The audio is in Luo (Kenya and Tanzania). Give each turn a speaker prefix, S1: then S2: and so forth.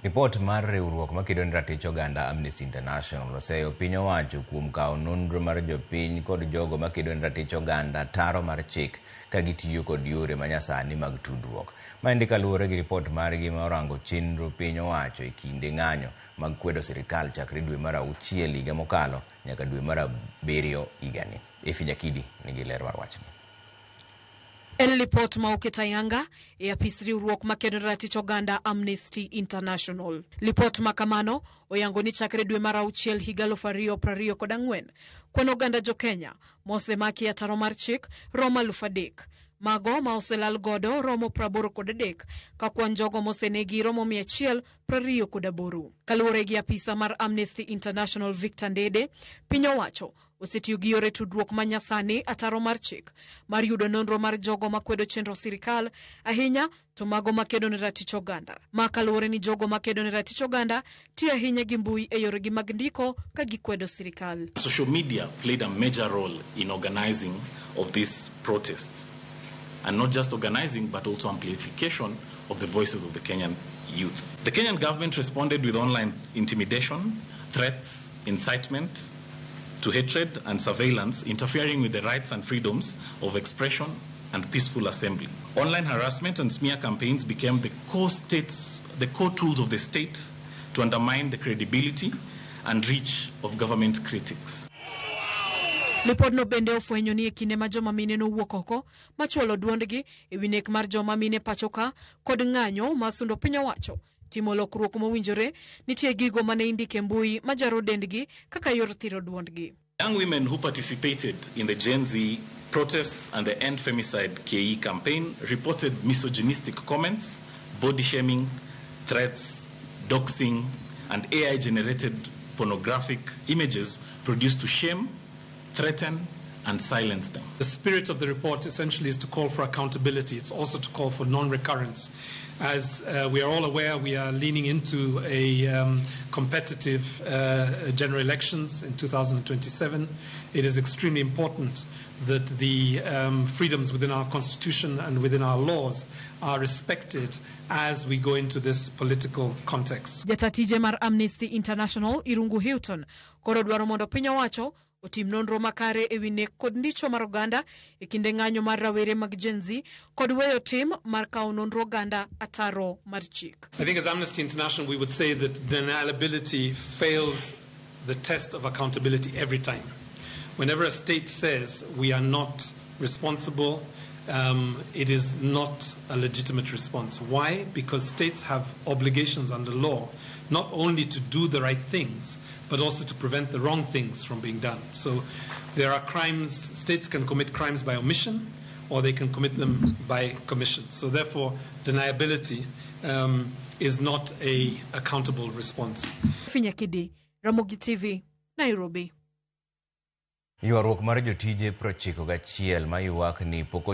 S1: Ripot mar riwruok makedo ne ratich oganda Amnesty International oseyo piny owacho kuom kawo nonro mar jopiny kod jogo makedo ne ratich oganda ataro mar chik ka gitiyo kod yore manyasani mag tudruok. Maendi kaluwore gi ripot margi ma orango chenro piny owacho e kinde ng'anyo mag kwedo sirkal chakre dwe mar 6 higa mokalo nyaka dwe mar 7 higani. Nyakidi nigi ler mar wachni.
S2: En lipot ma oketayanga e apis riwruok makedo ne ratich oganda Amnesty International. Lipot makamano oyango ni chakre dwe mar 6 higa 2024 kwan oganda jo Kenya mosemaki ataro mar chik romo 3,000. Mago ma oselal godo romo 83 ka kwan jogo mosenegi romo 128. Kaluwore gi apisa mar Amnesty International Victor Ndede, piny owacho osetiyo gi yore tudruok manyasani ataro mar chik mar yudo nonro mar jogo makwedo chenro sirkal, ahinya to mago makedo ne ratich oganda. Ma kaluwore ni jogo makedo ne ratich oganda tiyo ahinya gi mbui e yore gi mag ndiko ka gikwedo sirkal.
S3: Social media played a major role in organizing of these protests. And not just organizing, but also amplification of the voices of the Kenyan youth. The Kenyan government responded with online intimidation, threats, incitement to hatred and surveillance, interfering with the rights and freedoms of expression and peaceful assembly. Online harassment and smear campaigns became the core tools of the state to undermine the credibility and reach of government critics.
S2: Lipod no bende ofwenyo ni e kinde ma joma mine no wuok oko machuolo duondgi e wi nek mar joma mine pachoka kod ng'anyo masundo piny owacho timo lokruok mowinjore, nitie gigo mane indike mbui majaro dendgi kaka yor thiro duondgi.
S3: Young women who participated in the Gen Z protests and the End Femicide KE campaign reported misogynistic comments, body shaming, threats, doxing, and AI-generated pornographic images produced to shame, threaten, and silence them.
S4: The spirit of the report essentially is to call for accountability. It's also to call for non-recurrence. As we are all aware, we are leaning into a competitive general elections in 2027. It is extremely important that the freedoms within our constitution and within our laws are respected as we go into this political context.
S2: Jatatije mar Amnesty International Irungu Hilton koro dwaro mondo piny owacho otim nonro makare e wi nek kod ndicho mar oganda e kinde ng'anyo mar rawere mag Gen Z kod weyo tim mar kawo nonro oganda ataro mar chik.
S4: I think as Amnesty International we would say that deniability fails the test of accountability every time. Whenever a state says we are not responsible, it is not a legitimate response. Why? Because states have obligations under law not only to do the right things, but also to prevent the wrong things from being done. So there are crimes, states can commit crimes by omission, or they can commit them by commission. So therefore, deniability is not a accountable response.
S2: Nyakidi, Ramogi TV, Nairobi.
S1: Ywaruok mar jotije 91 ma ywak ni pok